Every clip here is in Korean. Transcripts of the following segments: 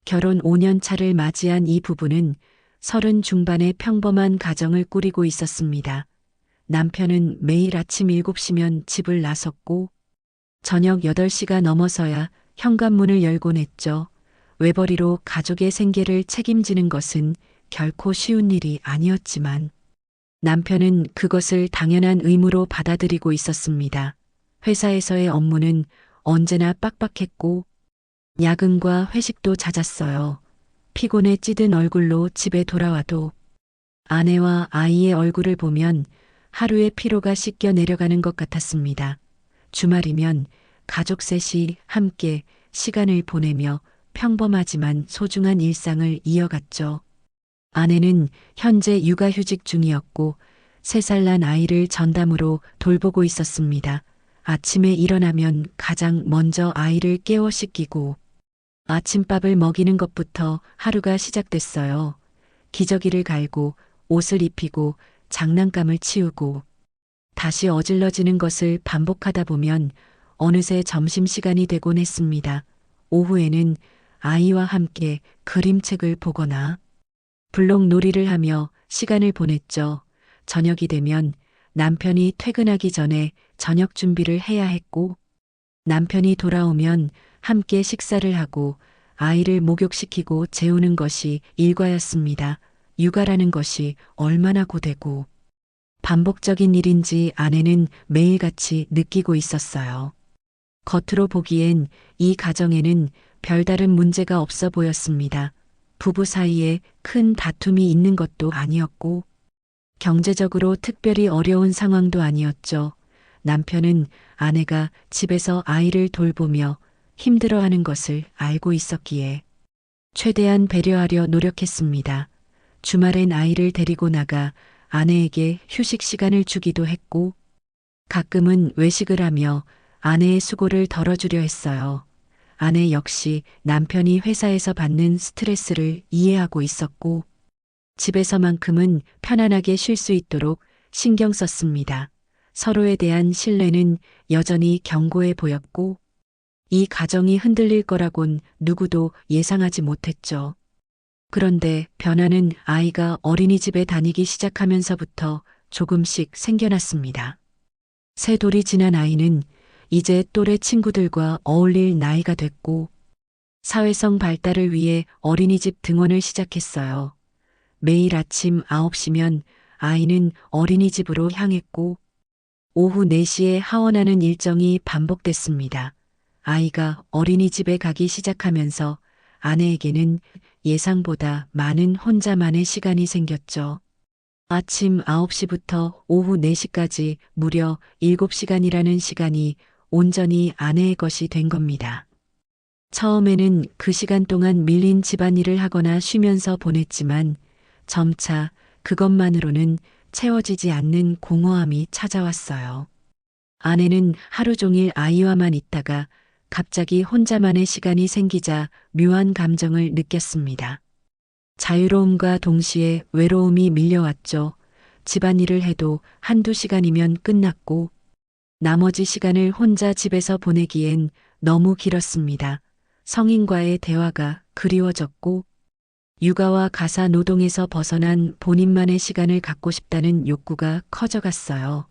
결혼 5년 차를 맞이한 이 부부는 30 중반의 평범한 가정을 꾸리고 있었습니다. 남편은 매일 아침 7시면 집을 나섰고 저녁 8시가 넘어서야 현관문을 열곤 했죠. 외벌이로 가족의 생계를 책임지는 것은 결코 쉬운 일이 아니었지만 남편은 그것을 당연한 의무로 받아들이고 있었습니다. 회사에서의 업무는 언제나 빡빡했고 야근과 회식도 잦았어요. 피곤에 찌든 얼굴로 집에 돌아와도 아내와 아이의 얼굴을 보면 하루의 피로가 씻겨 내려가는 것 같았습니다. 주말이면 가족 셋이 함께 시간을 보내며 평범하지만 소중한 일상을 이어갔죠. 아내는 현재 육아휴직 중이었고 3살 난 아이를 전담으로 돌보고 있었습니다. 아침에 일어나면 가장 먼저 아이를 깨워 씻기고 아침밥을 먹이는 것부터 하루가 시작됐어요. 기저귀를 갈고 옷을 입히고 장난감을 치우고 다시 어질러지는 것을 반복하다 보면 어느새 점심시간이 되곤 했습니다. 오후에는 아이와 함께 그림책을 보거나 블록 놀이를 하며 시간을 보냈죠. 저녁이 되면 남편이 퇴근하기 전에 저녁 준비를 해야 했고 남편이 돌아오면 함께 식사를 하고 아이를 목욕시키고 재우는 것이 일과였습니다. 육아라는 것이 얼마나 고되고 반복적인 일인지 아내는 매일같이 느끼고 있었어요. 겉으로 보기엔 이 가정에는 별다른 문제가 없어 보였습니다. 부부 사이에 큰 다툼이 있는 것도 아니었고 경제적으로 특별히 어려운 상황도 아니었죠. 남편은 아내가 집에서 아이를 돌보며 힘들어하는 것을 알고 있었기에 최대한 배려하려 노력했습니다. 주말엔 아이를 데리고 나가 아내에게 휴식 시간을 주기도 했고 가끔은 외식을 하며 아내의 수고를 덜어주려 했어요. 아내 역시 남편이 회사에서 받는 스트레스를 이해하고 있었고 집에서만큼은 편안하게 쉴 수 있도록 신경 썼습니다. 서로에 대한 신뢰는 여전히 견고해 보였고 이 가정이 흔들릴 거라곤 누구도 예상하지 못했죠. 그런데 변화는 아이가 어린이집에 다니기 시작하면서부터 조금씩 생겨났습니다. 새 돌이 지난 아이는 이제 또래 친구들과 어울릴 나이가 됐고 사회성 발달을 위해 어린이집 등원을 시작했어요. 매일 아침 9시면 아이는 어린이집으로 향했고 오후 4시에 하원하는 일정이 반복됐습니다. 아이가 어린이집에 가기 시작하면서 아내에게는 예상보다 많은 혼자만의 시간이 생겼죠. 아침 9시부터 오후 4시까지 무려 7시간이라는 시간이 온전히 아내의 것이 된 겁니다. 처음에는 그 시간 동안 밀린 집안일을 하거나 쉬면서 보냈지만 점차 그것만으로는 채워지지 않는 공허함이 찾아왔어요. 아내는 하루 종일 아이와만 있다가 갑자기 혼자만의 시간이 생기자 묘한 감정을 느꼈습니다. 자유로움과 동시에 외로움이 밀려왔죠. 집안일을 해도 1~2시간이면 끝났고 나머지 시간을 혼자 집에서 보내기엔 너무 길었습니다. 성인과의 대화가 그리워졌고 육아와 가사 노동에서 벗어난 본인만의 시간을 갖고 싶다는 욕구가 커져갔어요.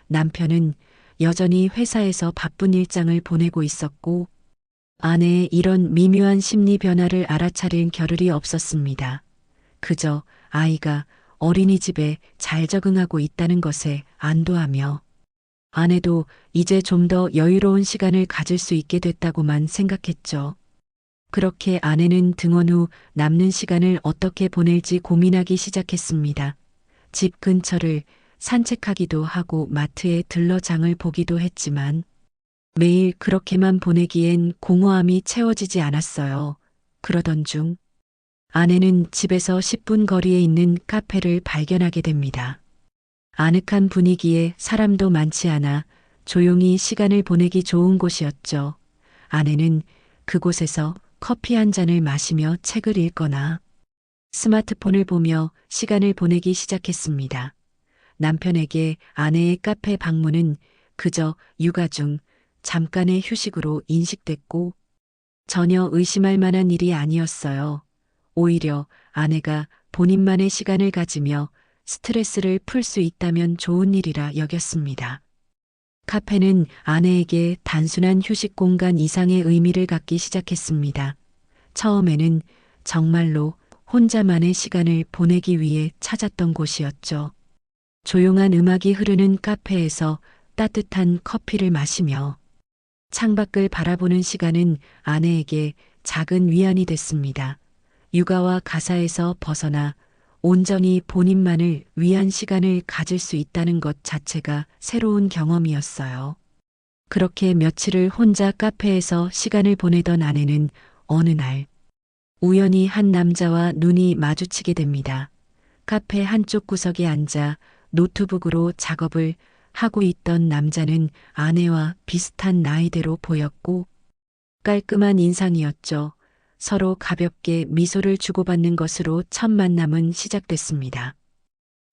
남편은 여전히 회사에서 바쁜 일정을 보내고 있었고 아내의 이런 미묘한 심리 변화를 알아차릴 겨를이 없었습니다. 그저 아이가 어린이집에 잘 적응하고 있다는 것에 안도하며 아내도 이제 좀 더 여유로운 시간을 가질 수 있게 됐다고만 생각했죠. 그렇게 아내는 등원 후 남는 시간을 어떻게 보낼지 고민하기 시작했습니다. 집 근처를 산책하기도 하고 마트에 들러 장을 보기도 했지만 매일 그렇게만 보내기엔 공허함이 채워지지 않았어요. 그러던 중 아내는 집에서 10분 거리에 있는 카페를 발견하게 됩니다. 아늑한 분위기에 사람도 많지 않아 조용히 시간을 보내기 좋은 곳이었죠. 아내는 그곳에서 커피 한 잔을 마시며 책을 읽거나 스마트폰을 보며 시간을 보내기 시작했습니다. 남편에게 아내의 카페 방문은 그저 육아 중 잠깐의 휴식으로 인식됐고 전혀 의심할 만한 일이 아니었어요. 오히려 아내가 본인만의 시간을 가지며 스트레스를 풀 수 있다면 좋은 일이라 여겼습니다. 카페는 아내에게 단순한 휴식 공간 이상의 의미를 갖기 시작했습니다. 처음에는 정말로 혼자만의 시간을 보내기 위해 찾았던 곳이었죠. 조용한 음악이 흐르는 카페에서 따뜻한 커피를 마시며 창밖을 바라보는 시간은 아내에게 작은 위안이 됐습니다. 육아와 가사에서 벗어나 온전히 본인만을 위한 시간을 가질 수 있다는 것 자체가 새로운 경험이었어요. 그렇게 며칠을 혼자 카페에서 시간을 보내던 아내는 어느 날 우연히 한 남자와 눈이 마주치게 됩니다. 카페 한쪽 구석에 앉아 노트북으로 작업을 하고 있던 남자는 아내와 비슷한 나이대로 보였고 깔끔한 인상이었죠. 서로 가볍게 미소를 주고받는 것으로 첫 만남은 시작됐습니다.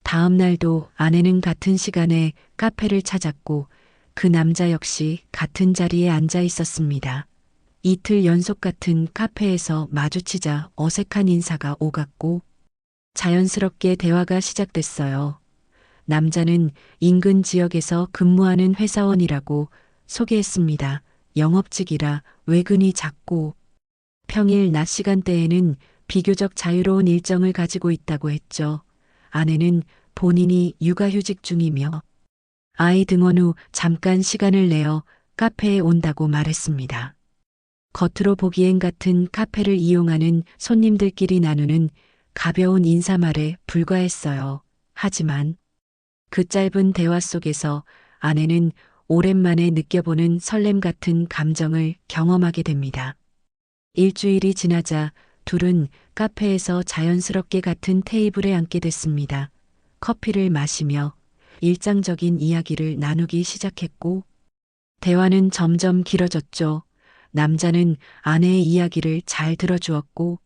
다음 날도 아내는 같은 시간에 카페를 찾았고 그 남자 역시 같은 자리에 앉아 있었습니다. 이틀 연속 같은 카페에서 마주치자 어색한 인사가 오갔고 자연스럽게 대화가 시작됐어요. 남자는 인근 지역에서 근무하는 회사원이라고 소개했습니다. 영업직이라 외근이 작고 평일 낮 시간대에는 비교적 자유로운 일정을 가지고 있다고 했죠. 아내는 본인이 육아휴직 중이며 아이 등원 후 잠깐 시간을 내어 카페에 온다고 말했습니다. 겉으로 보기엔 같은 카페를 이용하는 손님들끼리 나누는 가벼운 인사말에 불과했어요. 하지만 그 짧은 대화 속에서 아내는 오랜만에 느껴보는 설렘 같은 감정을 경험하게 됩니다. 일주일이 지나자 둘은 카페에서 자연스럽게 같은 테이블에 앉게 됐습니다. 커피를 마시며 일상적인 이야기를 나누기 시작했고 대화는 점점 길어졌죠. 남자는 아내의 이야기를 잘 들어주었고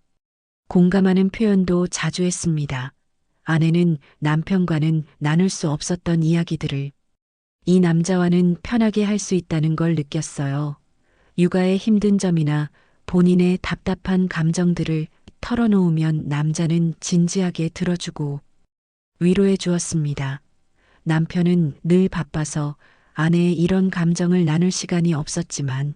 공감하는 표현도 자주 했습니다. 아내는 남편과는 나눌 수 없었던 이야기들을 이 남자와는 편하게 할 수 있다는 걸 느꼈어요. 육아의 힘든 점이나 본인의 답답한 감정들을 털어놓으면 남자는 진지하게 들어주고 위로해 주었습니다. 남편은 늘 바빠서 아내의 이런 감정을 나눌 시간이 없었지만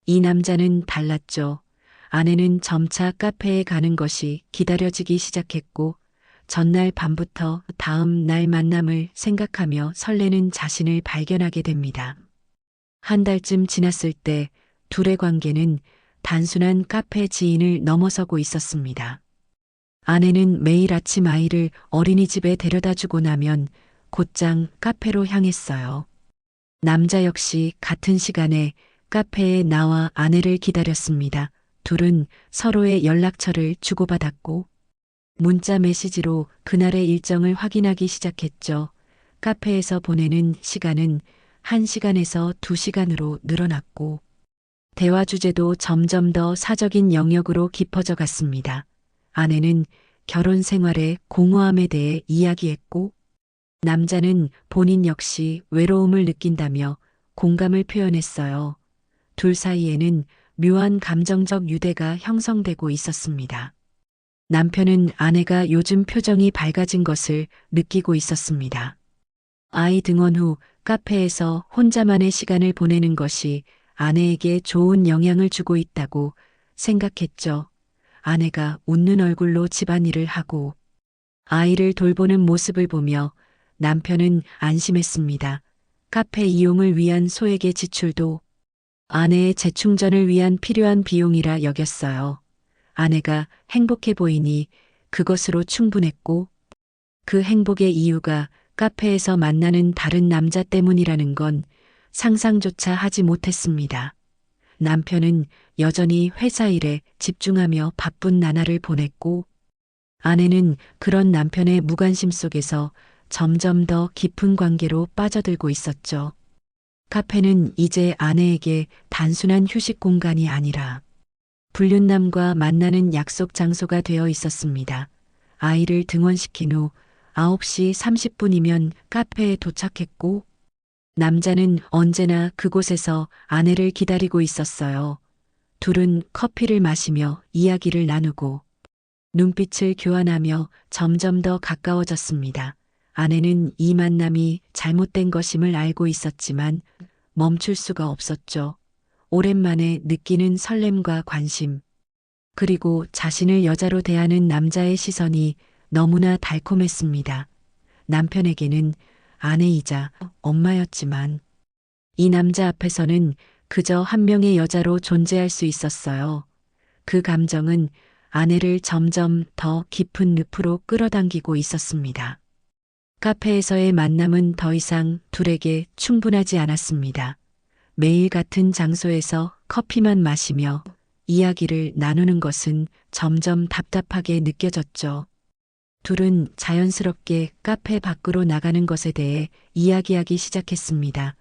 이 남자는 달랐죠. 아내는 점차 카페에 가는 것이 기다려지기 시작했고 전날 밤부터 다음 날 만남을 생각하며 설레는 자신을 발견하게 됩니다. 한 달쯤 지났을 때 둘의 관계는 단순한 카페 지인을 넘어서고 있었습니다. 아내는 매일 아침 아이를 어린이집에 데려다 주고 나면 곧장 카페로 향했어요. 남자 역시 같은 시간에 카페에 나와 아내를 기다렸습니다. 둘은 서로의 연락처를 주고받았고 문자 메시지로 그날의 일정을 확인하기 시작했죠. 카페에서 보내는 시간은 1시간에서 2시간으로 늘어났고 대화 주제도 점점 더 사적인 영역으로 깊어져 갔습니다. 아내는 결혼 생활의 공허함에 대해 이야기했고 남자는 본인 역시 외로움을 느낀다며 공감을 표현했어요. 둘 사이에는 묘한 감정적 유대가 형성되고 있었습니다. 남편은 아내가 요즘 표정이 밝아진 것을 느끼고 있었습니다. 아이 등원 후 카페에서 혼자만의 시간을 보내는 것이 아내에게 좋은 영향을 주고 있다고 생각했죠. 아내가 웃는 얼굴로 집안일을 하고 아이를 돌보는 모습을 보며 남편은 안심했습니다. 카페 이용을 위한 소액의 지출도 아내의 재충전을 위한 필요한 비용이라 여겼어요. 아내가 행복해 보이니 그것으로 충분했고 그 행복의 이유가 카페에서 만나는 다른 남자 때문이라는 건 상상조차 하지 못했습니다. 남편은 여전히 회사 일에 집중하며 바쁜 나날을 보냈고 아내는 그런 남편의 무관심 속에서 점점 더 깊은 관계로 빠져들고 있었죠. 카페는 이제 아내에게 단순한 휴식 공간이 아니라 불륜남과 만나는 약속 장소가 되어 있었습니다. 아이를 등원시킨 후 9시 30분이면 카페에 도착했고 남자는 언제나 그곳에서 아내를 기다리고 있었어요. 둘은 커피를 마시며 이야기를 나누고 눈빛을 교환하며 점점 더 가까워졌습니다. 아내는 이 만남이 잘못된 것임을 알고 있었지만 멈출 수가 없었죠. 오랜만에 느끼는 설렘과 관심, 그리고 자신을 여자로 대하는 남자의 시선이 너무나 달콤했습니다. 남편에게는 아내이자 엄마였지만 이 남자 앞에서는 그저 한 명의 여자로 존재할 수 있었어요. 그 감정은 아내를 점점 더 깊은 늪으로 끌어당기고 있었습니다. 카페에서의 만남은 더 이상 둘에게 충분하지 않았습니다. 매일 같은 장소에서 커피만 마시며 이야기를 나누는 것은 점점 답답하게 느껴졌죠. 둘은 자연스럽게 카페 밖으로 나가는 것에 대해 이야기하기 시작했습니다.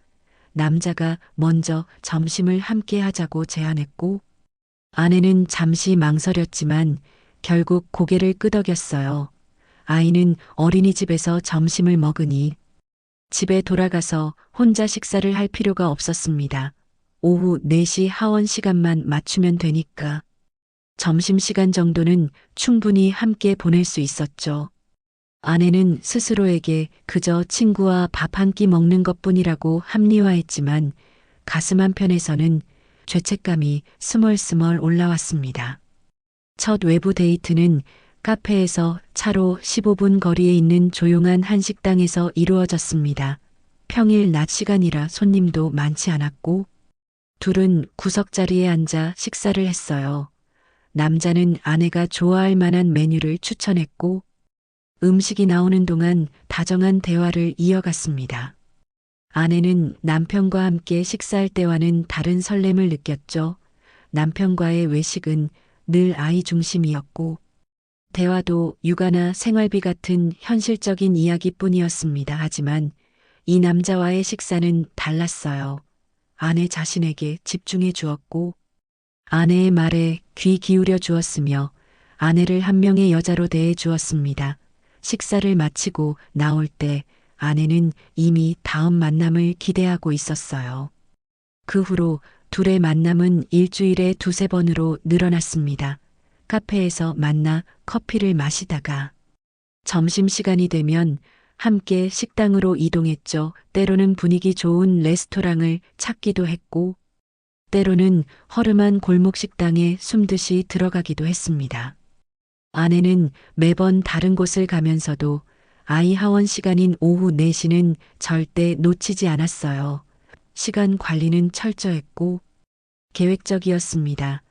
남자가 먼저 점심을 함께 하자고 제안했고, 아내는 잠시 망설였지만 결국 고개를 끄덕였어요. 아이는 어린이집에서 점심을 먹으니 집에 돌아가서 혼자 식사를 할 필요가 없었습니다. 오후 4시 하원 시간만 맞추면 되니까 점심시간 정도는 충분히 함께 보낼 수 있었죠. 아내는 스스로에게 그저 친구와 밥 한 끼 먹는 것뿐이라고 합리화했지만 가슴 한편에서는 죄책감이 스멀스멀 올라왔습니다. 첫 외부 데이트는 카페에서 차로 15분 거리에 있는 조용한 한식당에서 이루어졌습니다. 평일 낮 시간이라 손님도 많지 않았고 둘은 구석자리에 앉아 식사를 했어요. 남자는 아내가 좋아할 만한 메뉴를 추천했고 음식이 나오는 동안 다정한 대화를 이어갔습니다. 아내는 남편과 함께 식사할 때와는 다른 설렘을 느꼈죠. 남편과의 외식은 늘 아이 중심이었고 대화도 육아나 생활비 같은 현실적인 이야기뿐이었습니다. 하지만 이 남자와의 식사는 달랐어요. 아내 자신에게 집중해 주었고 아내의 말에 귀 기울여 주었으며 아내를 한 명의 여자로 대해 주었습니다. 식사를 마치고 나올 때 아내는 이미 다음 만남을 기대하고 있었어요. 그 후로 둘의 만남은 일주일에 2~3번으로 늘어났습니다. 카페에서 만나 커피를 마시다가 점심시간이 되면 함께 식당으로 이동했죠. 때로는 분위기 좋은 레스토랑을 찾기도 했고 때로는 허름한 골목 식당에 숨듯이 들어가기도 했습니다. 아내는 매번 다른 곳을 가면서도 아이 하원 시간인 오후 4시는 절대 놓치지 않았어요. 시간 관리는 철저했고 계획적이었습니다.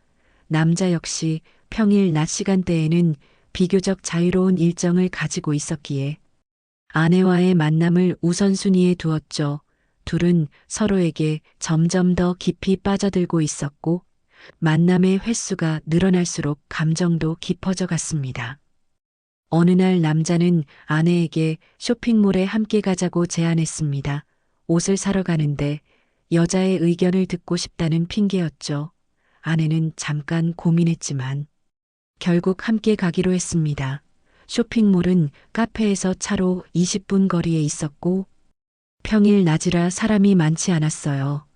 남자 역시 평일 낮 시간대에는 비교적 자유로운 일정을 가지고 있었기에 아내와의 만남을 우선순위에 두었죠. 둘은 서로에게 점점 더 깊이 빠져들고 있었고 만남의 횟수가 늘어날수록 감정도 깊어져 갔습니다. 어느 날 남자는 아내에게 쇼핑몰에 함께 가자고 제안했습니다. 옷을 사러 가는데 여자의 의견을 듣고 싶다는 핑계였죠. 아내는 잠깐 고민했지만 결국 함께 가기로 했습니다. 쇼핑몰은 카페에서 차로 20분 거리에 있었고 평일 낮이라 사람이 많지 않았어요.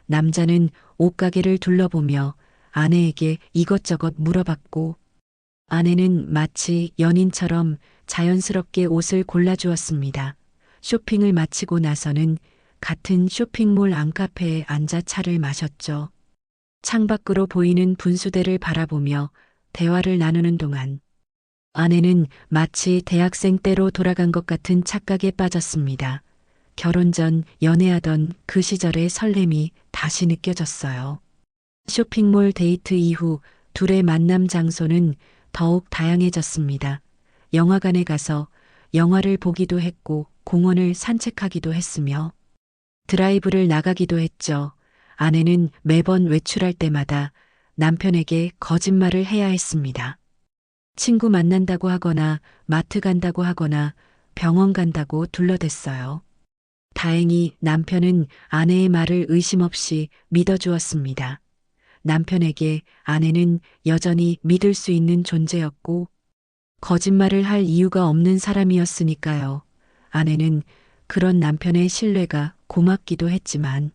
남자는 옷가게를 둘러보며 아내에게 이것저것 물어봤고 아내는 마치 연인처럼 자연스럽게 옷을 골라주었습니다. 쇼핑을 마치고 나서는 같은 쇼핑몰 안카페에 앉아 차를 마셨죠. 창밖으로 보이는 분수대를 바라보며 대화를 나누는 동안 아내는 마치 대학생 때로 돌아간 것 같은 착각에 빠졌습니다. 결혼 전 연애하던 그 시절의 설렘이 다시 느껴졌어요. 쇼핑몰 데이트 이후 둘의 만남 장소는 더욱 다양해졌습니다. 영화관에 가서 영화를 보기도 했고 공원을 산책하기도 했으며 드라이브를 나가기도 했죠. 아내는 매번 외출할 때마다 남편에게 거짓말을 해야 했습니다. 친구 만난다고 하거나 마트 간다고 하거나 병원 간다고 둘러댔어요. 다행히 남편은 아내의 말을 의심 없이 믿어주었습니다. 남편에게 아내는 여전히 믿을 수 있는 존재였고 거짓말을 할 이유가 없는 사람이었으니까요. 아내는 그런 남편의 신뢰가 고맙기도 했지만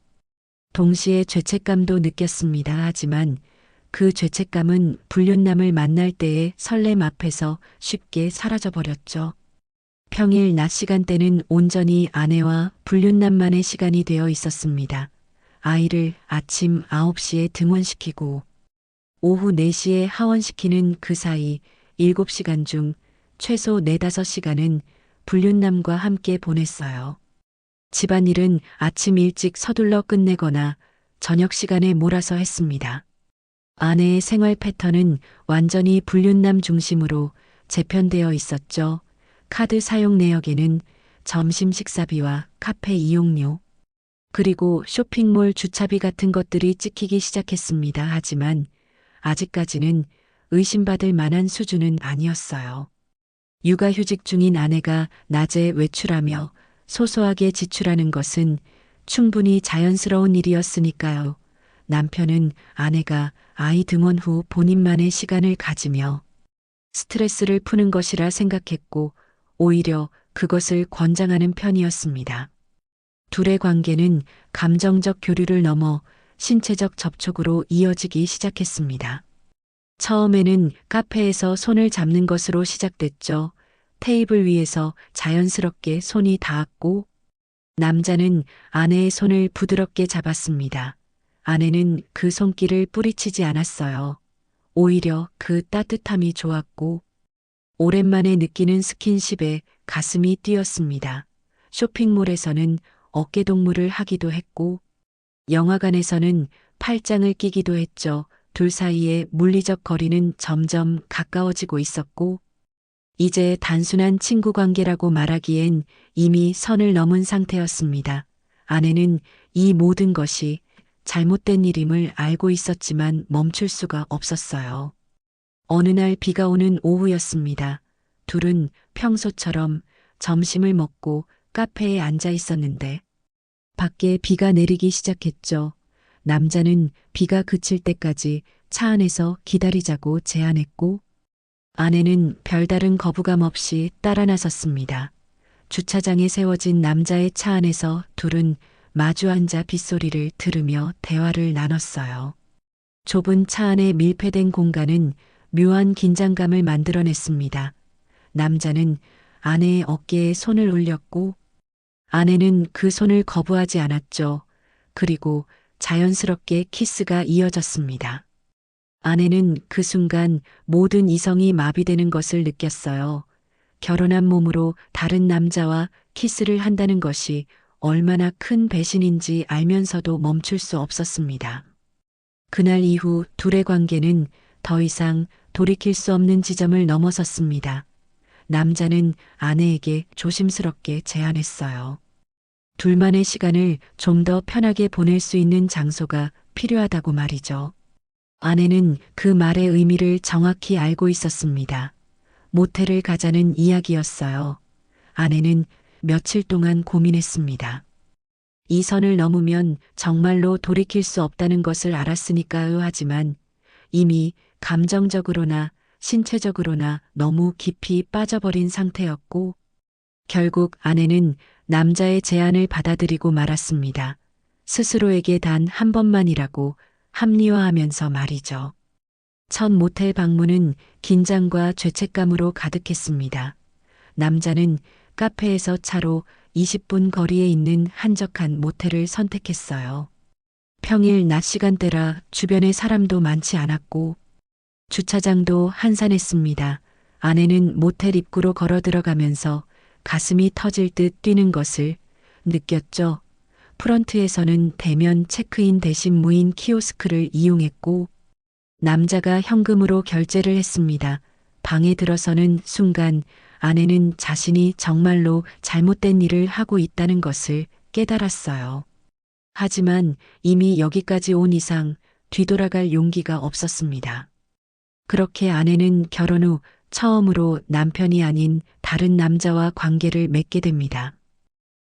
동시에 죄책감도 느꼈습니다. 하지만 그 죄책감은 불륜남을 만날 때의 설렘 앞에서 쉽게 사라져버렸죠. 평일 낮 시간대는 온전히 아내와 불륜남만의 시간이 되어 있었습니다. 아이를 아침 9시에 등원시키고 오후 4시에 하원시키는 그 사이 7시간 중 최소 4, 5시간은 불륜남과 함께 보냈어요. 집안일은 아침 일찍 서둘러 끝내거나 저녁 시간에 몰아서 했습니다. 아내의 생활 패턴은 완전히 불륜남 중심으로 재편되어 있었죠. 카드 사용 내역에는 점심 식사비와 카페 이용료, 그리고 쇼핑몰 주차비 같은 것들이 찍히기 시작했습니다. 하지만 아직까지는 의심받을 만한 수준은 아니었어요. 육아휴직 중인 아내가 낮에 외출하며 소소하게 지출하는 것은 충분히 자연스러운 일이었으니까요. 남편은 아내가 아이 등원 후 본인만의 시간을 가지며 스트레스를 푸는 것이라 생각했고 오히려 그것을 권장하는 편이었습니다. 둘의 관계는 감정적 교류를 넘어 신체적 접촉으로 이어지기 시작했습니다. 처음에는 카페에서 손을 잡는 것으로 시작됐죠. 테이블 위에서 자연스럽게 손이 닿았고 남자는 아내의 손을 부드럽게 잡았습니다. 아내는 그 손길을 뿌리치지 않았어요. 오히려 그 따뜻함이 좋았고 오랜만에 느끼는 스킨십에 가슴이 뛰었습니다. 쇼핑몰에서는 어깨동무를 하기도 했고 영화관에서는 팔짱을 끼기도 했죠. 둘 사이의 물리적 거리는 점점 가까워지고 있었고 이제 단순한 친구 관계라고 말하기엔 이미 선을 넘은 상태였습니다. 아내는 이 모든 것이 잘못된 일임을 알고 있었지만 멈출 수가 없었어요. 어느 날 비가 오는 오후였습니다. 둘은 평소처럼 점심을 먹고 카페에 앉아 있었는데 밖에 비가 내리기 시작했죠. 남자는 비가 그칠 때까지 차 안에서 기다리자고 제안했고 아내는 별다른 거부감 없이 따라 나섰습니다. 주차장에 세워진 남자의 차 안에서 둘은 마주 앉아 빗소리를 들으며 대화를 나눴어요. 좁은 차 안의 밀폐된 공간은 묘한 긴장감을 만들어냈습니다. 남자는 아내의 어깨에 손을 올렸고 아내는 그 손을 거부하지 않았죠. 그리고 자연스럽게 키스가 이어졌습니다. 아내는 그 순간 모든 이성이 마비되는 것을 느꼈어요. 결혼한 몸으로 다른 남자와 키스를 한다는 것이 얼마나 큰 배신인지 알면서도 멈출 수 없었습니다. 그날 이후 둘의 관계는 더 이상 돌이킬 수 없는 지점을 넘어섰습니다. 남자는 아내에게 조심스럽게 제안했어요. 둘만의 시간을 좀 더 편하게 보낼 수 있는 장소가 필요하다고 말이죠. 아내는 그 말의 의미를 정확히 알고 있었습니다. 모텔을 가자는 이야기였어요. 아내는 며칠 동안 고민했습니다. 이 선을 넘으면 정말로 돌이킬 수 없다는 것을 알았으니까요. 하지만 이미 감정적으로나 신체적으로나 너무 깊이 빠져버린 상태였고 결국 아내는 남자의 제안을 받아들이고 말았습니다. 스스로에게 단 한 번만이라고 합리화하면서 말이죠. 첫 모텔 방문은 긴장과 죄책감으로 가득했습니다. 남자는 카페에서 차로 20분 거리에 있는 한적한 모텔을 선택했어요. 평일 낮 시간대라 주변에 사람도 많지 않았고 주차장도 한산했습니다. 아내는 모텔 입구로 걸어 들어가면서 가슴이 터질 듯 뛰는 것을 느꼈죠. 프런트에서는 대면 체크인 대신 무인 키오스크를 이용했고 남자가 현금으로 결제를 했습니다. 방에 들어서는 순간 아내는 자신이 정말로 잘못된 일을 하고 있다는 것을 깨달았어요. 하지만 이미 여기까지 온 이상 뒤돌아갈 용기가 없었습니다. 그렇게 아내는 결혼 후 처음으로 남편이 아닌 다른 남자와 관계를 맺게 됩니다.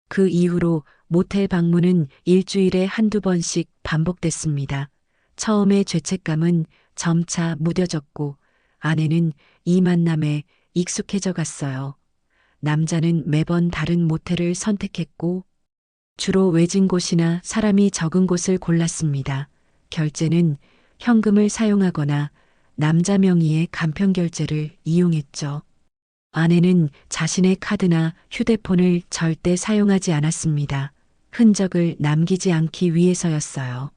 그 이후로 모텔 방문은 일주일에 한두 번씩 반복됐습니다. 처음에 죄책감은 점차 무뎌졌고 아내는 이 만남에 익숙해져 갔어요. 남자는 매번 다른 모텔을 선택했고 주로 외진 곳이나 사람이 적은 곳을 골랐습니다. 결제는 현금을 사용하거나 남자 명의의 간편 결제를 이용했죠. 아내는 자신의 카드나 휴대폰을 절대 사용하지 않았습니다. 흔적을 남기지 않기 위해서였어요.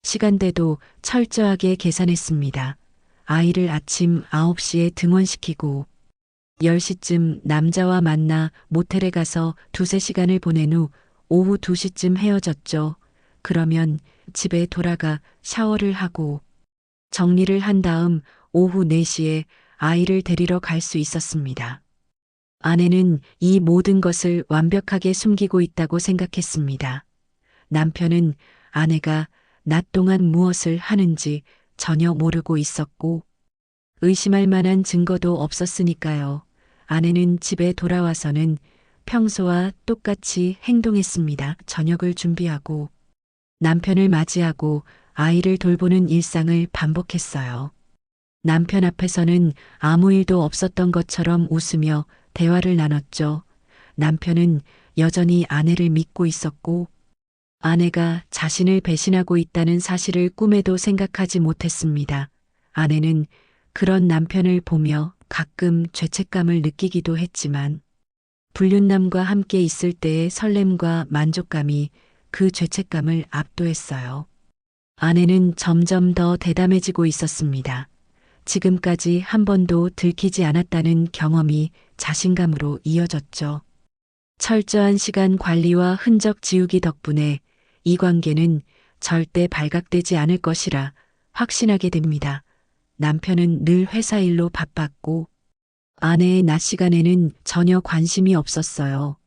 시간대도 철저하게 계산했습니다. 아이를 아침 9시에 등원시키고 10시쯤 남자와 만나 모텔에 가서 두세 시간을 보낸 후 오후 2시쯤 헤어졌죠. 그러면 집에 돌아가 샤워를 하고 정리를 한 다음 오후 4시에 아이를 데리러 갈 수 있었습니다. 아내는 이 모든 것을 완벽하게 숨기고 있다고 생각했습니다. 남편은 아내가 낮 동안 무엇을 하는지 전혀 모르고 있었고 의심할 만한 증거도 없었으니까요. 아내는 집에 돌아와서는 평소와 똑같이 행동했습니다. 저녁을 준비하고 남편을 맞이하고 아이를 돌보는 일상을 반복했어요. 남편 앞에서는 아무 일도 없었던 것처럼 웃으며 대화를 나눴죠. 남편은 여전히 아내를 믿고 있었고 아내가 자신을 배신하고 있다는 사실을 꿈에도 생각하지 못했습니다. 아내는 그런 남편을 보며 가끔 죄책감을 느끼기도 했지만 불륜남과 함께 있을 때의 설렘과 만족감이 그 죄책감을 압도했어요. 아내는 점점 더 대담해지고 있었습니다. 지금까지 한 번도 들키지 않았다는 경험이 자신감으로 이어졌죠. 철저한 시간 관리와 흔적 지우기 덕분에 이 관계는 절대 발각되지 않을 것이라 확신하게 됩니다. 남편은 늘 회사 일로 바빴고 아내의 낮 시간에는 전혀 관심이 없었어요.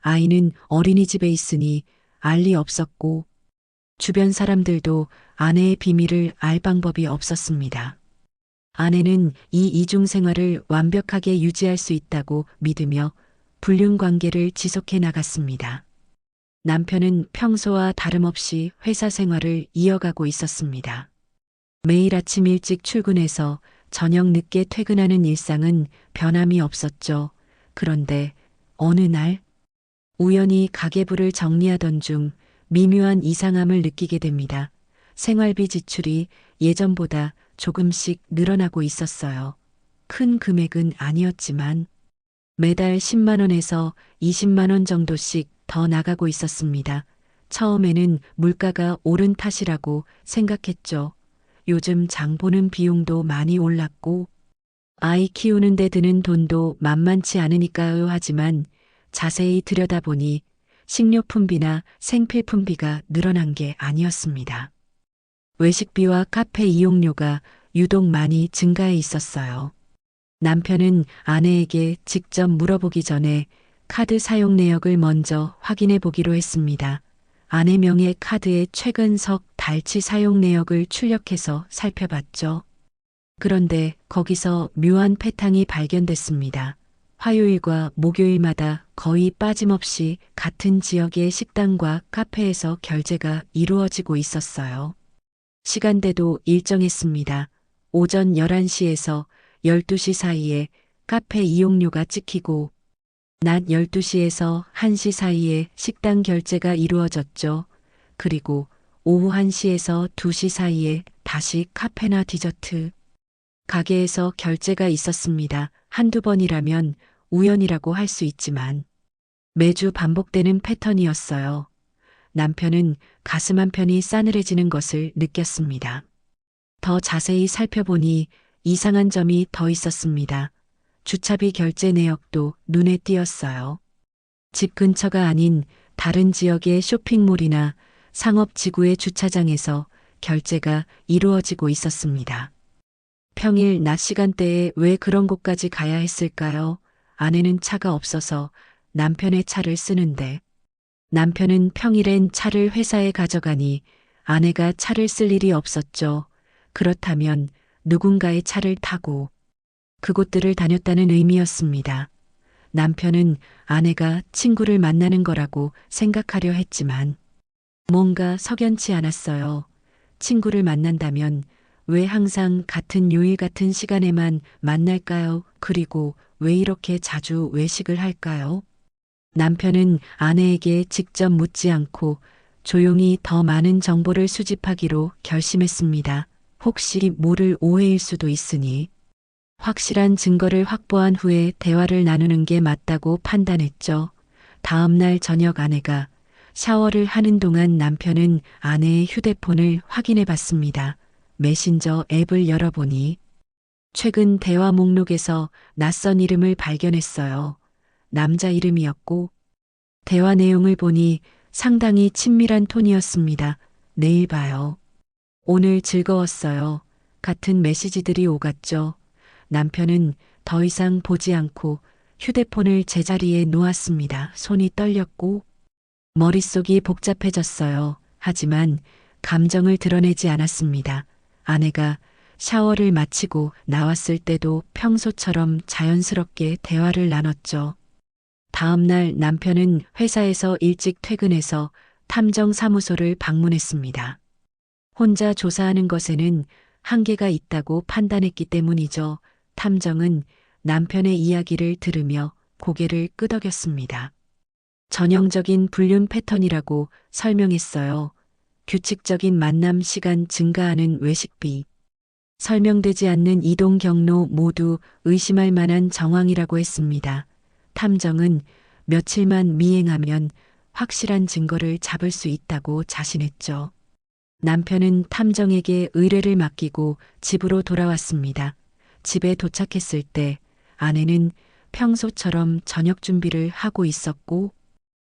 아이는 어린이집에 있으니 알 리 없었고 주변 사람들도 아내의 비밀을 알 방법이 없었습니다. 아내는 이 이중 생활을 완벽하게 유지할 수 있다고 믿으며 불륜 관계를 지속해 나갔습니다. 남편은 평소와 다름없이 회사 생활을 이어가고 있었습니다. 매일 아침 일찍 출근해서 저녁 늦게 퇴근하는 일상은 변함이 없었죠. 그런데 어느 날 우연히 가계부를 정리하던 중 미묘한 이상함을 느끼게 됩니다. 생활비 지출이 예전보다 조금씩 늘어나고 있었어요. 큰 금액은 아니었지만 매달 10만 원에서 20만 원 정도씩 더 나가고 있었습니다. 처음에는 물가가 오른 탓이라고 생각했죠. 요즘 장 보는 비용도 많이 올랐고 아이 키우는 데 드는 돈도 만만치 않으니까요. 하지만 자세히 들여다보니 식료품비나 생필품비가 늘어난 게 아니었습니다. 외식비와 카페 이용료가 유독 많이 증가해 있었어요. 남편은 아내에게 직접 물어보기 전에 카드 사용 내역을 먼저 확인해 보기로 했습니다. 아내 명의 카드의 최근 석 달치 사용 내역을 출력해서 살펴봤죠. 그런데 거기서 묘한 패턴이 발견됐습니다. 화요일과 목요일마다 거의 빠짐없이 같은 지역의 식당과 카페에서 결제가 이루어지고 있었어요. 시간대도 일정했습니다. 오전 11시에서 12시 사이에 카페 이용료가 찍히고 낮 12시에서 1시 사이에 식당 결제가 이루어졌죠. 그리고 오후 1시에서 2시 사이에 다시 카페나 디저트 가게에서 결제가 있었습니다. 한두 번이라면 우연이라고 할 수 있지만 매주 반복되는 패턴이었어요. 남편은 가슴 한편이 싸늘해지는 것을 느꼈습니다. 더 자세히 살펴보니 이상한 점이 더 있었습니다. 주차비 결제 내역도 눈에 띄었어요. 집 근처가 아닌 다른 지역의 쇼핑몰이나 상업지구의 주차장에서 결제가 이루어지고 있었습니다. 평일 낮 시간대에 왜 그런 곳까지 가야 했을까요? 아내는 차가 없어서 남편의 차를 쓰는데 남편은 평일엔 차를 회사에 가져가니 아내가 차를 쓸 일이 없었죠. 그렇다면 누군가의 차를 타고 그곳들을 다녔다는 의미였습니다. 남편은 아내가 친구를 만나는 거라고 생각하려 했지만 뭔가 석연치 않았어요. 친구를 만난다면 왜 항상 같은 요일 같은 시간에만 만날까요? 그리고 왜 이렇게 자주 외식을 할까요? 남편은 아내에게 직접 묻지 않고 조용히 더 많은 정보를 수집하기로 결심했습니다. 혹시 모를 오해일 수도 있으니 확실한 증거를 확보한 후에 대화를 나누는 게 맞다고 판단했죠. 다음 날 저녁 아내가 샤워를 하는 동안 남편은 아내의 휴대폰을 확인해 봤습니다. 메신저 앱을 열어보니 최근 대화 목록에서 낯선 이름을 발견했어요. 남자 이름이었고 대화 내용을 보니 상당히 친밀한 톤이었습니다. 내일 봐요. 오늘 즐거웠어요. 같은 메시지들이 오갔죠. 남편은 더 이상 보지 않고 휴대폰을 제자리에 놓았습니다. 손이 떨렸고 머릿속이 복잡해졌어요. 하지만 감정을 드러내지 않았습니다. 아내가 샤워를 마치고 나왔을 때도 평소처럼 자연스럽게 대화를 나눴죠. 다음 날 남편은 회사에서 일찍 퇴근해서 탐정사무소를 방문했습니다. 혼자 조사하는 것에는 한계가 있다고 판단했기 때문이죠. 탐정은 남편의 이야기를 들으며 고개를 끄덕였습니다. 전형적인 불륜 패턴이라고 설명했어요. 규칙적인 만남 시간 증가하는 외식비, 설명되지 않는 이동 경로 모두 의심할 만한 정황이라고 했습니다. 탐정은 며칠만 미행하면 확실한 증거를 잡을 수 있다고 자신했죠. 남편은 탐정에게 의뢰를 맡기고 집으로 돌아왔습니다. 집에 도착했을 때 아내는 평소처럼 저녁 준비를 하고 있었고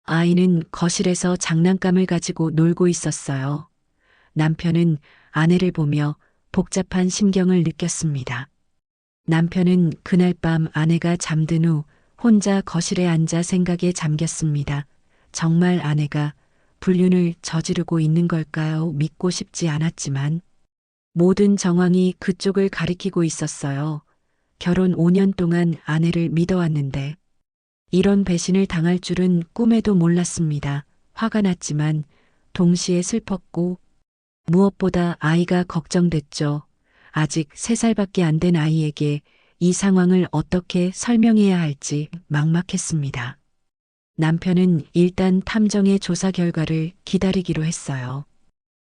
아이는 거실에서 장난감을 가지고 놀고 있었어요. 남편은 아내를 보며 복잡한 심경을 느꼈습니다. 남편은 그날 밤 아내가 잠든 후 혼자 거실에 앉아 생각에 잠겼습니다. 정말 아내가 불륜을 저지르고 있는 걸까요? 믿고 싶지 않았지만 모든 정황이 그쪽을 가리키고 있었어요. 결혼 5년 동안 아내를 믿어왔는데 이런 배신을 당할 줄은 꿈에도 몰랐습니다. 화가 났지만 동시에 슬펐고 무엇보다 아이가 걱정됐죠. 아직 3살밖에 안 된 아이에게 이 상황을 어떻게 설명해야 할지 막막했습니다. 남편은 일단 탐정의 조사 결과를 기다리기로 했어요.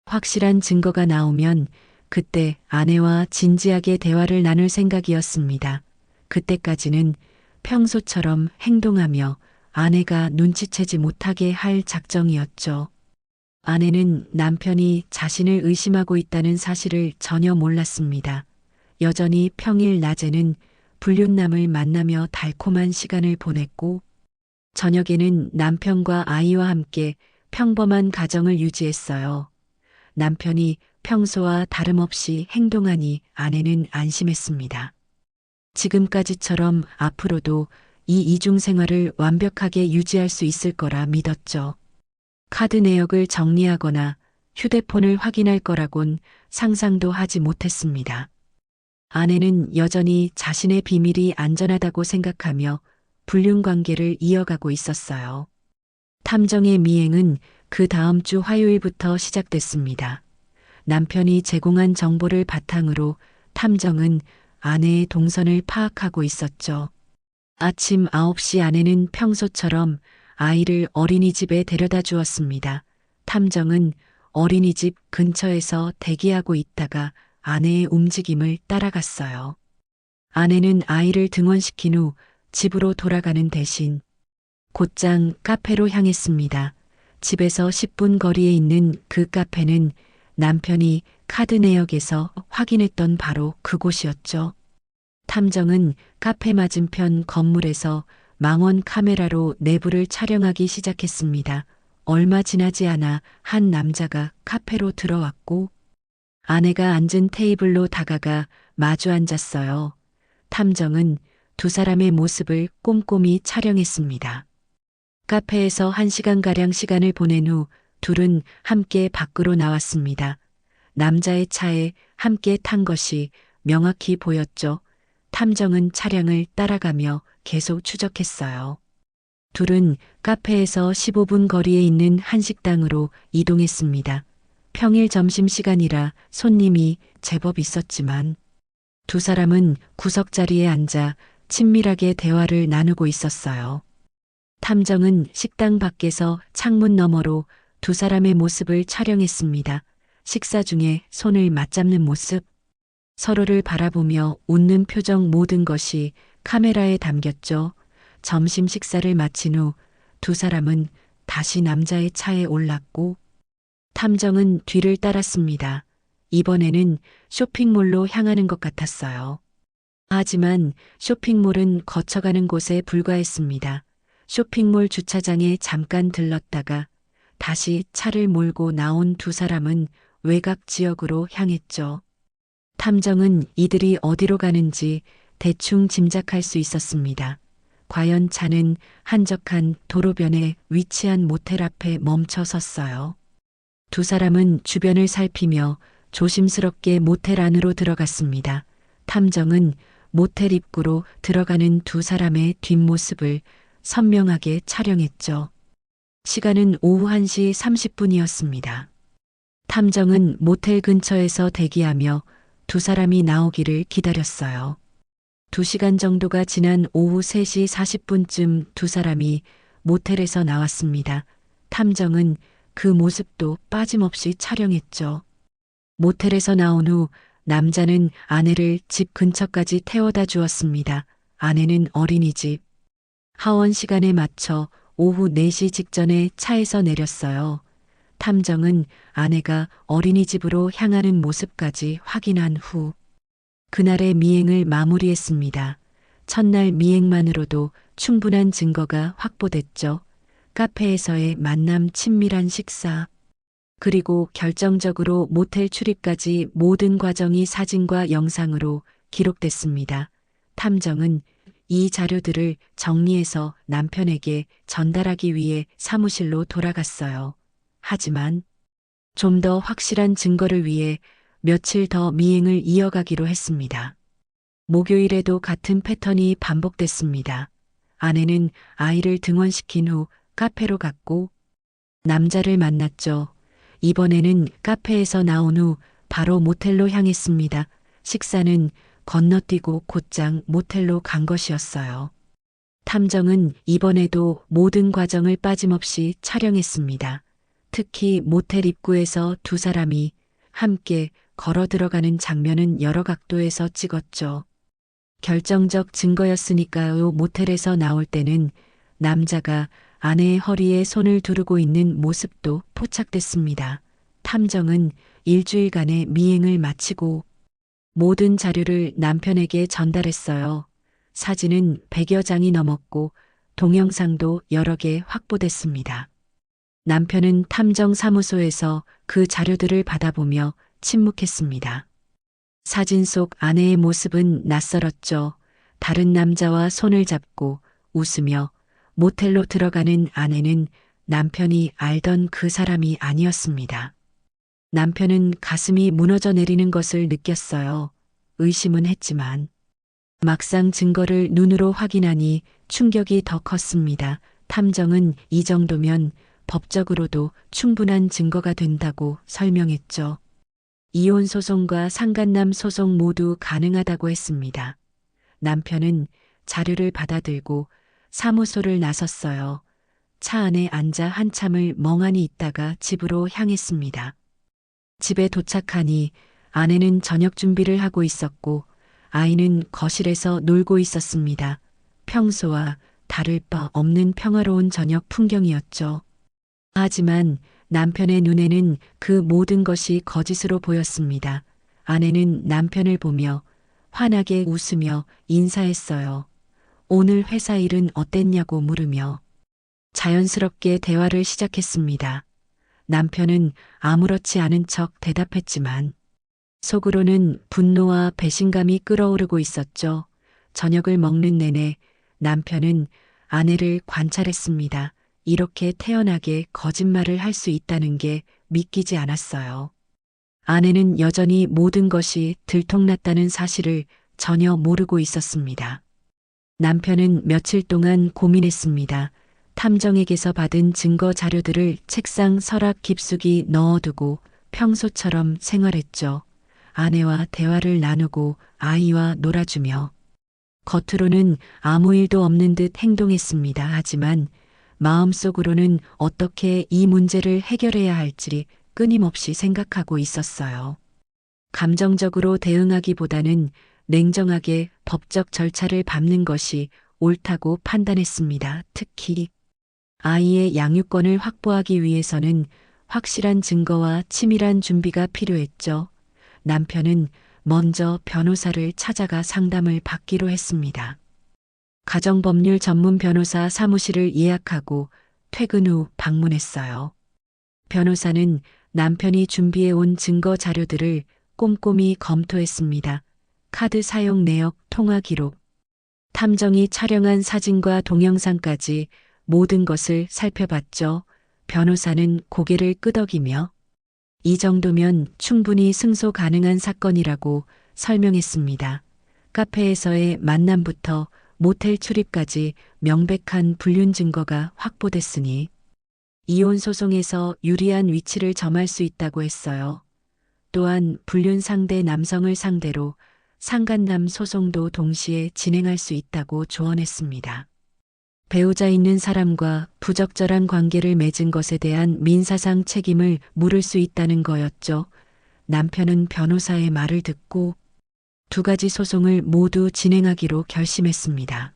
확실한 증거가 나오면 그때 아내와 진지하게 대화를 나눌 생각이었습니다. 그때까지는 평소처럼 행동하며 아내가 눈치채지 못하게 할 작정이었죠. 아내는 남편이 자신을 의심하고 있다는 사실을 전혀 몰랐습니다. 여전히 평일 낮에는 불륜남을 만나며 달콤한 시간을 보냈고 저녁에는 남편과 아이와 함께 평범한 가정을 유지했어요. 남편이 평소와 다름없이 행동하니 아내는 안심했습니다. 지금까지처럼 앞으로도 이 이중 생활을 완벽하게 유지할 수 있을 거라 믿었죠. 카드 내역을 정리하거나 휴대폰을 확인할 거라곤 상상도 하지 못했습니다. 아내는 여전히 자신의 비밀이 안전하다고 생각하며 불륜 관계를 이어가고 있었어요. 탐정의 미행은 그 다음 주 화요일부터 시작됐습니다. 남편이 제공한 정보를 바탕으로 탐정은 아내의 동선을 파악하고 있었죠. 아침 9시 아내는 평소처럼 아이를 어린이집에 데려다 주었습니다. 탐정은 어린이집 근처에서 대기하고 있다가 아내의 움직임을 따라갔어요. 아내는 아이를 등원시킨 후 집으로 돌아가는 대신 곧장 카페로 향했습니다. 집에서 10분 거리에 있는 그 카페는 남편이 카드 내역에서 확인했던 바로 그곳이었죠. 탐정은 카페 맞은편 건물에서 망원 카메라로 내부를 촬영하기 시작했습니다. 얼마 지나지 않아 한 남자가 카페로 들어왔고 아내가 앉은 테이블로 다가가 마주 앉았어요. 탐정은 두 사람의 모습을 꼼꼼히 촬영했습니다. 카페에서 1시간가량 시간을 보낸 후 둘은 함께 밖으로 나왔습니다. 남자의 차에 함께 탄 것이 명확히 보였죠. 탐정은 차량을 따라가며 계속 추적했어요. 둘은 카페에서 15분 거리에 있는 한식당으로 이동했습니다. 평일 점심시간이라 손님이 제법 있었지만 두 사람은 구석자리에 앉아 친밀하게 대화를 나누고 있었어요. 탐정은 식당 밖에서 창문 너머로 두 사람의 모습을 촬영했습니다. 식사 중에 손을 맞잡는 모습, 서로를 바라보며 웃는 표정 모든 것이 카메라에 담겼죠. 점심 식사를 마친 후 두 사람은 다시 남자의 차에 올랐고 탐정은 뒤를 따랐습니다. 이번에는 쇼핑몰로 향하는 것 같았어요. 하지만 쇼핑몰은 거쳐가는 곳에 불과했습니다. 쇼핑몰 주차장에 잠깐 들렀다가 다시 차를 몰고 나온 두 사람은 외곽 지역으로 향했죠. 탐정은 이들이 어디로 가는지 대충 짐작할 수 있었습니다. 과연 차는 한적한 도로변에 위치한 모텔 앞에 멈춰 섰어요. 두 사람은 주변을 살피며 조심스럽게 모텔 안으로 들어갔습니다. 탐정은 모텔 입구로 들어가는 두 사람의 뒷모습을 선명하게 촬영했죠. 시간은 오후 1시 30분이었습니다. 탐정은 모텔 근처에서 대기하며 두 사람이 나오기를 기다렸어요. 2시간 정도가 지난 오후 3시 40분쯤 두 사람이 모텔에서 나왔습니다. 탐정은 그 모습도 빠짐없이 촬영했죠. 모텔에서 나온 후 남자는 아내를 집 근처까지 태워다 주었습니다. 아내는 어린이집. 하원 시간에 맞춰 오후 4시 직전에 차에서 내렸어요. 탐정은 아내가 어린이집으로 향하는 모습까지 확인한 후 그날의 미행을 마무리했습니다. 첫날 미행만으로도 충분한 증거가 확보됐죠. 카페에서의 만남, 친밀한 식사, 그리고 결정적으로 모텔 출입까지 모든 과정이 사진과 영상으로 기록됐습니다. 탐정은 이 자료들을 정리해서 남편에게 전달하기 위해 사무실로 돌아갔어요. 하지만 좀 더 확실한 증거를 위해 며칠 더 미행을 이어가기로 했습니다. 목요일에도 같은 패턴이 반복됐습니다. 아내는 아이를 등원시킨 후 카페로 갔고 남자를 만났죠. 이번에는 카페에서 나온 후 바로 모텔로 향했습니다. 식사는 건너뛰고 곧장 모텔로 간 것이었어요. 탐정은 이번에도 모든 과정을 빠짐없이 촬영했습니다. 특히 모텔 입구에서 두 사람이 함께 걸어 들어가는 장면은 여러 각도에서 찍었죠. 결정적 증거였으니까요. 모텔에서 나올 때는 남자가 아내의 허리에 손을 두르고 있는 모습도 포착됐습니다. 탐정은 일주일간의 미행을 마치고 모든 자료를 남편에게 전달했어요. 사진은 100여 장이 넘었고 동영상도 여러 개 확보됐습니다. 남편은 탐정 사무소에서 그 자료들을 받아보며 침묵했습니다. 사진 속 아내의 모습은 낯설었죠. 다른 남자와 손을 잡고 웃으며 모텔로 들어가는 아내는 남편이 알던 그 사람이 아니었습니다. 남편은 가슴이 무너져 내리는 것을 느꼈어요. 의심은 했지만 막상 증거를 눈으로 확인하니 충격이 더 컸습니다. 탐정은 이 정도면 법적으로도 충분한 증거가 된다고 설명했죠. 이혼 소송과 상간남 소송 모두 가능하다고 했습니다. 남편은 자료를 받아들고 사무소를 나섰어요. 차 안에 앉아 한참을 멍하니 있다가 집으로 향했습니다. 집에 도착하니 아내는 저녁 준비를 하고 있었고 아이는 거실에서 놀고 있었습니다. 평소와 다를 바 없는 평화로운 저녁 풍경이었죠. 하지만 남편의 눈에는 그 모든 것이 거짓으로 보였습니다. 아내는 남편을 보며 환하게 웃으며 인사했어요. 오늘 회사 일은 어땠냐고 물으며 자연스럽게 대화를 시작했습니다. 남편은 아무렇지 않은 척 대답했지만 속으로는 분노와 배신감이 끓어오르고 있었죠. 저녁을 먹는 내내 남편은 아내를 관찰했습니다. 이렇게 태연하게 거짓말을 할 수 있다는 게 믿기지 않았어요. 아내는 여전히 모든 것이 들통났다는 사실을 전혀 모르고 있었습니다. 남편은 며칠 동안 고민했습니다. 탐정에게서 받은 증거 자료들을 책상 서랍 깊숙이 넣어두고 평소처럼 생활했죠. 아내와 대화를 나누고 아이와 놀아주며 겉으로는 아무 일도 없는 듯 행동했습니다. 하지만 마음속으로는 어떻게 이 문제를 해결해야 할지 끊임없이 생각하고 있었어요. 감정적으로 대응하기보다는 냉정하게 법적 절차를 밟는 것이 옳다고 판단했습니다. 특히 아이의 양육권을 확보하기 위해서는 확실한 증거와 치밀한 준비가 필요했죠. 남편은 먼저 변호사를 찾아가 상담을 받기로 했습니다. 가정법률 전문 변호사 사무실을 예약하고 퇴근 후 방문했어요. 변호사는 남편이 준비해 온 증거 자료들을 꼼꼼히 검토했습니다. 카드 사용 내역, 통화 기록, 탐정이 촬영한 사진과 동영상까지 모든 것을 살펴봤죠. 변호사는 고개를 끄덕이며 이 정도면 충분히 승소 가능한 사건이라고 설명했습니다. 카페에서의 만남부터 모텔 출입까지 명백한 불륜 증거가 확보됐으니 이혼 소송에서 유리한 위치를 점할 수 있다고 했어요. 또한 불륜 상대 남성을 상대로 상간남 소송도 동시에 진행할 수 있다고 조언했습니다. 배우자 있는 사람과 부적절한 관계를 맺은 것에 대한 민사상 책임을 물을 수 있다는 거였죠. 남편은 변호사의 말을 듣고 두 가지 소송을 모두 진행하기로 결심했습니다.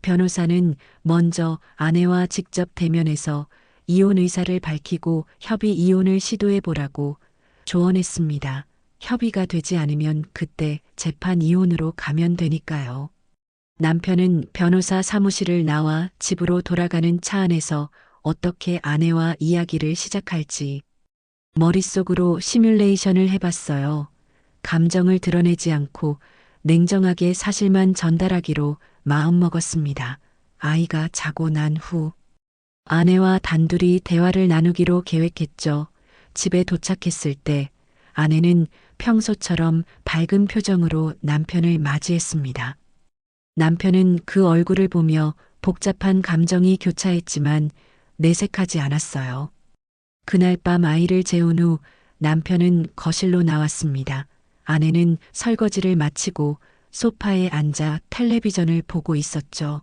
변호사는 먼저 아내와 직접 대면해서 이혼 의사를 밝히고 협의 이혼을 시도해 보라고 조언했습니다. 협의가 되지 않으면 그때 재판 이혼으로 가면 되니까요. 남편은 변호사 사무실을 나와 집으로 돌아가는 차 안에서 어떻게 아내와 이야기를 시작할지 머릿속으로 시뮬레이션을 해봤어요. 감정을 드러내지 않고 냉정하게 사실만 전달하기로 마음먹었습니다. 아이가 자고 난 후 아내와 단둘이 대화를 나누기로 계획했죠. 집에 도착했을 때 아내는 평소처럼 밝은 표정으로 남편을 맞이했습니다. 남편은 그 얼굴을 보며 복잡한 감정이 교차했지만 내색하지 않았어요. 그날 밤 아이를 재운 후 남편은 거실로 나왔습니다. 아내는 설거지를 마치고 소파에 앉아 텔레비전을 보고 있었죠.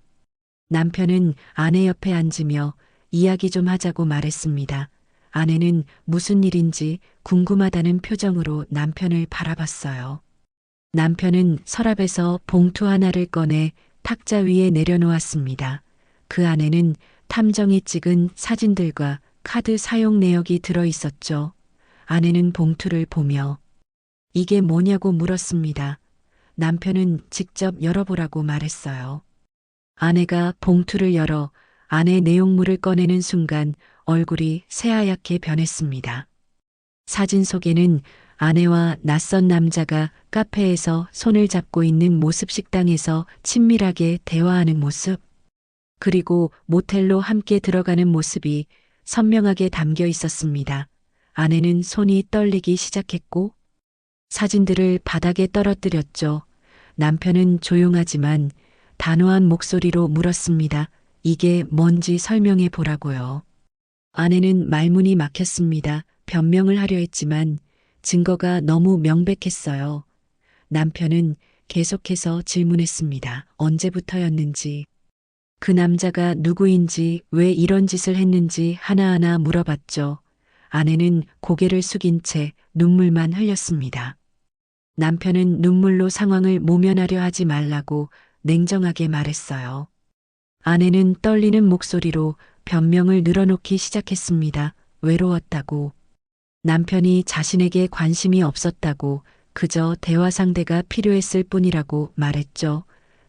남편은 아내 옆에 앉으며 이야기 좀 하자고 말했습니다. 아내는 무슨 일인지 궁금하다는 표정으로 남편을 바라봤어요. 남편은 서랍에서 봉투 하나를 꺼내 탁자 위에 내려놓았습니다. 그 안에는 탐정이 찍은 사진들과 카드 사용 내역이 들어 있었죠. 아내는 봉투를 보며 이게 뭐냐고 물었습니다. 남편은 직접 열어보라고 말했어요. 아내가 봉투를 열어 안에 내용물을 꺼내는 순간 얼굴이 새하얗게 변했습니다. 사진 속에는 아내와 낯선 남자가 카페에서 손을 잡고 있는 모습, 식당에서 친밀하게 대화하는 모습, 그리고 모텔로 함께 들어가는 모습이 선명하게 담겨 있었습니다. 아내는 손이 떨리기 시작했고 사진들을 바닥에 떨어뜨렸죠. 남편은 조용하지만 단호한 목소리로 물었습니다. 이게 뭔지 설명해 보라고요. 아내는 말문이 막혔습니다. 변명을 하려 했지만 증거가 너무 명백했어요. 남편은 계속해서 질문했습니다. 언제부터였는지, 그 남자가 누구인지, 왜 이런 짓을 했는지 하나하나 물어봤죠. 아내는 고개를 숙인 채 눈물만 흘렸습니다. 남편은 눈물로 상황을 모면하려 하지 말라고 냉정하게 말했어요. 아내는 떨리는 목소리로 변명을 늘어놓기 시작했습니다. 외로웠다고, 남편이 자신에게 관심이 없었다고, 그저 대화 상대가 필요했을 뿐이라고 말했죠.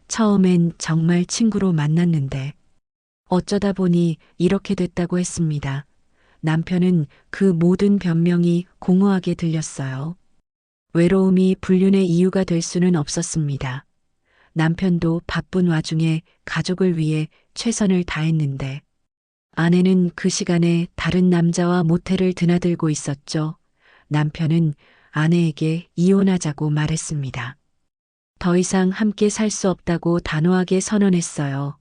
처음엔 정말 친구로 만났는데 어쩌다 보니 이렇게 됐다고 했습니다. 남편은 그 모든 변명이 공허하게 들렸어요. 외로움이 불륜의 이유가 될 수는 없었습니다. 남편도 바쁜 와중에 가족을 위해 최선을 다했는데 아내는 그 시간에 다른 남자와 모텔을 드나들고 있었죠. 남편은 아내에게 이혼하자고 말했습니다. 더 이상 함께 살 수 없다고 단호하게 선언했어요.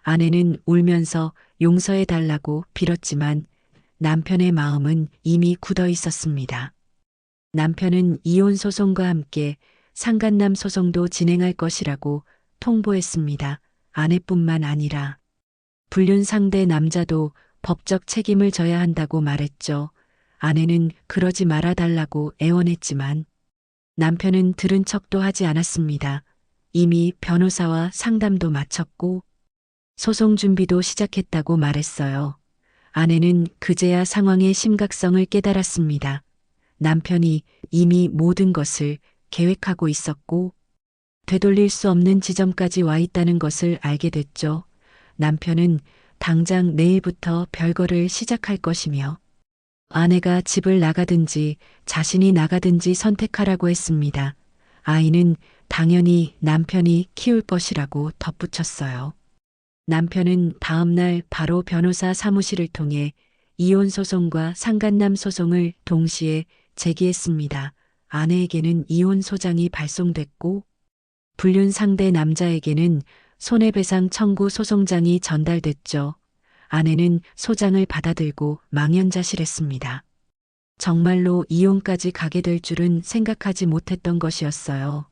아내는 울면서 용서해 달라고 빌었지만 남편의 마음은 이미 굳어 있었습니다. 남편은 이혼 소송과 함께 상간남 소송도 진행할 것이라고 통보했습니다. 아내뿐만 아니라 불륜 상대 남자도 법적 책임을 져야 한다고 말했죠. 아내는 그러지 말아달라고 애원했지만 남편은 들은 척도 하지 않았습니다. 이미 변호사와 상담도 마쳤고 소송 준비도 시작했다고 말했어요. 아내는 그제야 상황의 심각성을 깨달았습니다. 남편이 이미 모든 것을 계획하고 있었고 되돌릴 수 없는 지점까지 와 있다는 것을 알게 됐죠. 남편은 당장 내일부터 별거를 시작할 것이며 아내가 집을 나가든지 자신이 나가든지 선택하라고 했습니다. 아이는 당연히 남편이 키울 것이라고 덧붙였어요. 남편은 다음날 바로 변호사 사무실을 통해 이혼 소송과 상간남 소송을 동시에 제기했습니다. 아내에게는 이혼 소장이 발송됐고 불륜 상대 남자에게는 손해배상 청구 소송장이 전달됐죠. 아내는 소장을 받아들고 망연자실했습니다. 정말로 이혼까지 가게 될 줄은 생각하지 못했던 것이었어요.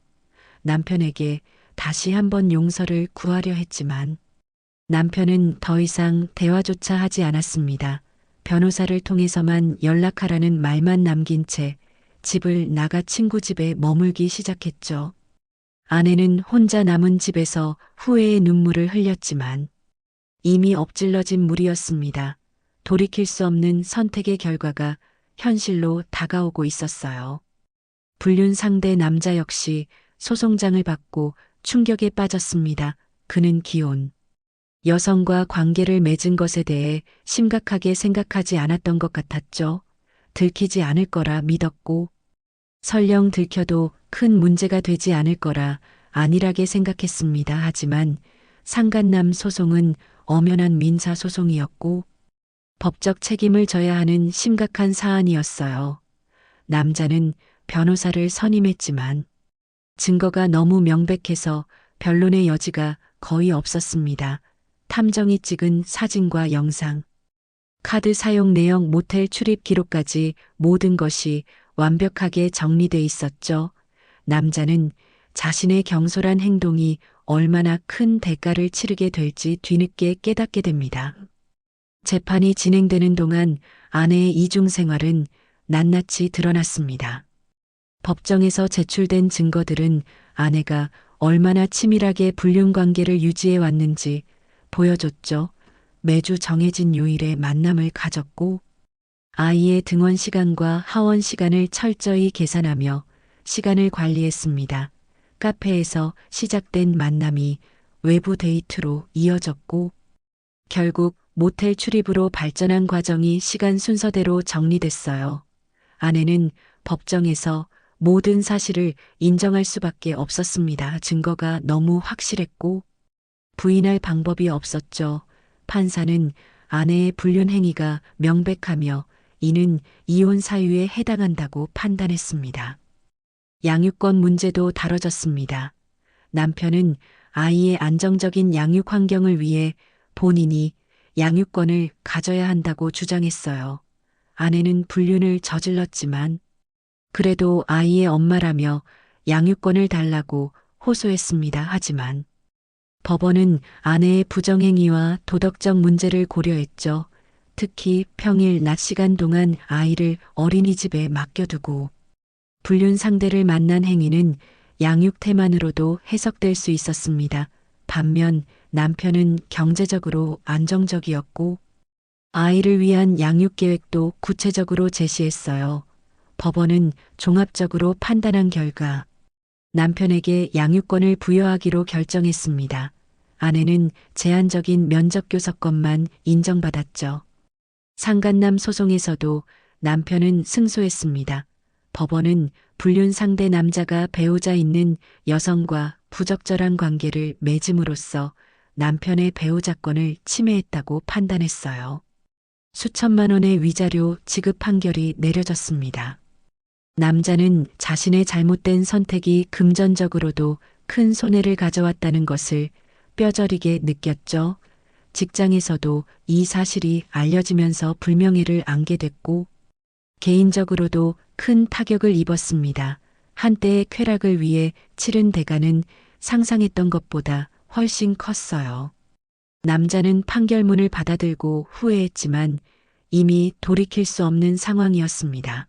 남편에게 다시 한번 용서를 구하려 했지만 남편은 더 이상 대화조차 하지 않았습니다. 변호사를 통해서만 연락하라는 말만 남긴 채 집을 나가 친구 집에 머물기 시작했죠. 아내는 혼자 남은 집에서 후회의 눈물을 흘렸지만 이미 엎질러진 물이었습니다. 돌이킬 수 없는 선택의 결과가 현실로 다가오고 있었어요. 불륜 상대 남자 역시 소송장을 받고 충격에 빠졌습니다. 그는 기혼 여성과 관계를 맺은 것에 대해 심각하게 생각하지 않았던 것 같았죠. 들키지 않을 거라 믿었고 설령 들켜도 큰 문제가 되지 않을 거라 안일하게 생각했습니다. 하지만 상간남 소송은 엄연한 민사소송이었고 법적 책임을 져야 하는 심각한 사안이었어요. 남자는 변호사를 선임했지만 증거가 너무 명백해서 변론의 여지가 거의 없었습니다. 탐정이 찍은 사진과 영상, 카드 사용 내역, 모텔 출입 기록까지 모든 것이 완벽하게 정리돼 있었죠. 남자는 자신의 경솔한 행동이 얼마나 큰 대가를 치르게 될지 뒤늦게 깨닫게 됩니다. 재판이 진행되는 동안 아내의 이중 생활은 낱낱이 드러났습니다. 법정에서 제출된 증거들은 아내가 얼마나 치밀하게 불륜 관계를 유지해 왔는지 보여줬죠. 매주 정해진 요일에 만남을 가졌고 아이의 등원 시간과 하원 시간을 철저히 계산하며 시간을 관리했습니다. 카페에서 시작된 만남이 외부 데이트로 이어졌고 결국 모텔 출입으로 발전한 과정이 시간 순서대로 정리됐어요. 아내는 법정에서 모든 사실을 인정할 수밖에 없었습니다. 증거가 너무 확실했고 부인할 방법이 없었죠. 판사는 아내의 불륜 행위가 명백하며 이는 이혼 사유에 해당한다고 판단했습니다. 양육권 문제도 다뤄졌습니다. 남편은 아이의 안정적인 양육 환경을 위해 본인이 양육권을 가져야 한다고 주장했어요. 아내는 불륜을 저질렀지만 그래도 아이의 엄마라며 양육권을 달라고 호소했습니다. 하지만 법원은 아내의 부정행위와 도덕적 문제를 고려했죠. 특히 평일 낮 시간 동안 아이를 어린이집에 맡겨두고 불륜 상대를 만난 행위는 양육 태만으로도 해석될 수 있었습니다. 반면 남편은 경제적으로 안정적이었고 아이를 위한 양육 계획도 구체적으로 제시했어요. 법원은 종합적으로 판단한 결과 남편에게 양육권을 부여하기로 결정했습니다. 아내는 제한적인 면접교섭권만 인정받았죠. 상간남 소송에서도 남편은 승소했습니다. 법원은 불륜 상대 남자가 배우자 있는 여성과 부적절한 관계를 맺음으로써 남편의 배우자권을 침해했다고 판단했어요. 수천만 원의 위자료 지급 판결이 내려졌습니다. 남자는 자신의 잘못된 선택이 금전적으로도 큰 손해를 가져왔다는 것을 뼈저리게 느꼈죠. 직장에서도 이 사실이 알려지면서 불명예를 안게 됐고 개인적으로도 큰 타격을 입었습니다. 한때의 쾌락을 위해 치른 대가는 상상했던 것보다 훨씬 컸어요. 남자는 판결문을 받아들고 후회했지만 이미 돌이킬 수 없는 상황이었습니다.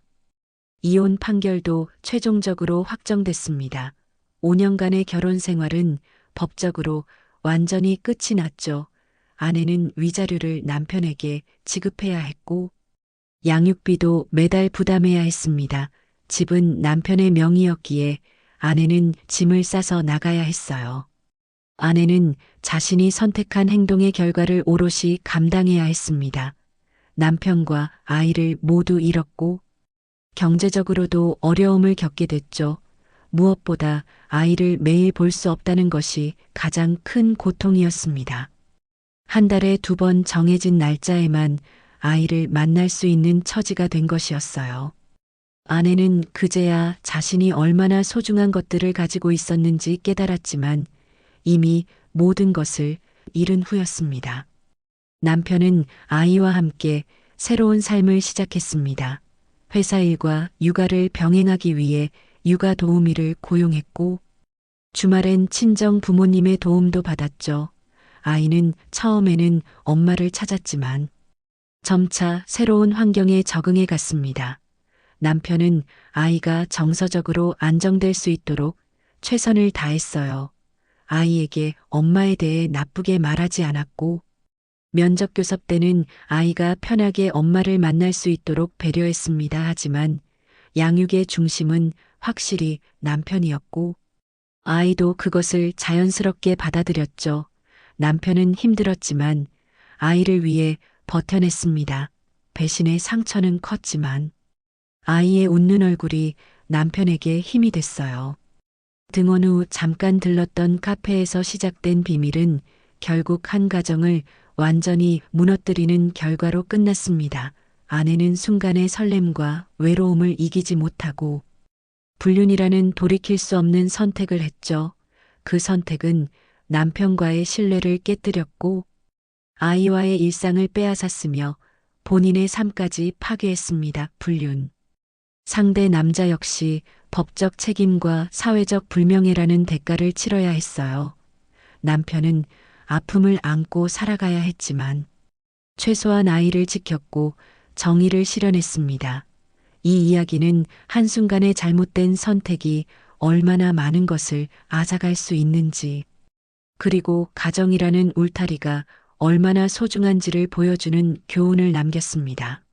이혼 판결도 최종적으로 확정됐습니다. 5년간의 결혼 생활은 법적으로 완전히 끝이 났죠. 아내는 위자료를 남편에게 지급해야 했고, 양육비도 매달 부담해야 했습니다. 집은 남편의 명의였기에 아내는 짐을 싸서 나가야 했어요. 아내는 자신이 선택한 행동의 결과를 오롯이 감당해야 했습니다. 남편과 아이를 모두 잃었고, 경제적으로도 어려움을 겪게 됐죠. 무엇보다 아이를 매일 볼 수 없다는 것이 가장 큰 고통이었습니다. 한 달에 2번 정해진 날짜에만 아이를 만날 수 있는 처지가 된 것이었어요. 아내는 그제야 자신이 얼마나 소중한 것들을 가지고 있었는지 깨달았지만 이미 모든 것을 잃은 후였습니다. 남편은 아이와 함께 새로운 삶을 시작했습니다. 회사 일과 육아를 병행하기 위해 육아 도우미를 고용했고, 주말엔 친정 부모님의 도움도 받았죠. 아이는 처음에는 엄마를 찾았지만 점차 새로운 환경에 적응해 갔습니다. 남편은 아이가 정서적으로 안정될 수 있도록 최선을 다했어요. 아이에게 엄마에 대해 나쁘게 말하지 않았고, 면접 교섭 때는 아이가 편하게 엄마를 만날 수 있도록 배려했습니다. 하지만 양육의 중심은 확실히 남편이었고, 아이도 그것을 자연스럽게 받아들였죠. 남편은 힘들었지만 아이를 위해 버텨냈습니다. 배신의 상처는 컸지만 아이의 웃는 얼굴이 남편에게 힘이 됐어요. 등원 후 잠깐 들렀던 카페에서 시작된 비밀은 결국 한 가정을 완전히 무너뜨리는 결과로 끝났습니다. 아내는 순간의 설렘과 외로움을 이기지 못하고 불륜이라는 돌이킬 수 없는 선택을 했죠. 그 선택은 남편과의 신뢰를 깨뜨렸고 아이와의 일상을 빼앗았으며 본인의 삶까지 파괴했습니다. 불륜. 상대 남자 역시 법적 책임과 사회적 불명예라는 대가를 치러야 했어요. 남편은 아픔을 안고 살아가야 했지만 최소한 아이를 지켰고 정의를 실현했습니다. 이 이야기는 한순간의 잘못된 선택이 얼마나 많은 것을 앗아갈 수 있는지, 그리고 가정이라는 울타리가 얼마나 소중한지를 보여주는 교훈을 남겼습니다.